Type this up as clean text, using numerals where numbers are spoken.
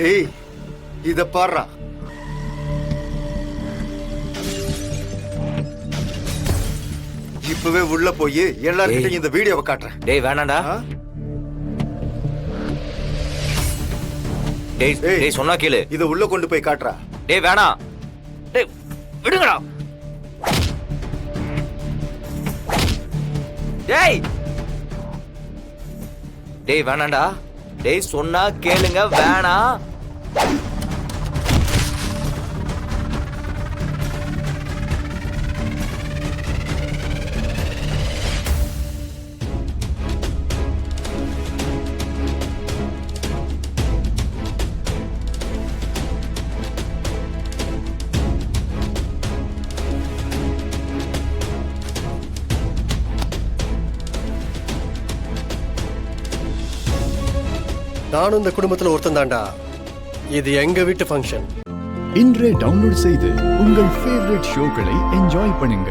டேய் இத பாருடா. இப்பவே உள்ள போய் எல்லார்கிட்டயும் இந்த வீடியோவை காட்டுறேன். டேய் வேணாண்டா. டேய் சொன்னா கேளு. இத உள்ள கொண்டு போய் காட்டுறா. டேய் வேணாம். டேய் விடுங்கடா. டேய் டேய் வேணாண்டா. டேய் சொன்னா கேளுங்க. வேணாம். நானும் இந்த குடும்பத்துல ஒருத்தன் தான்டா. இது எங்க வீட்டு ஃபங்க்ஷன். இன்றே டவுன்லோட் செய்து உங்கள் ஃபேவரட் ஷோக்களை என்ஜாய் பண்ணுங்க.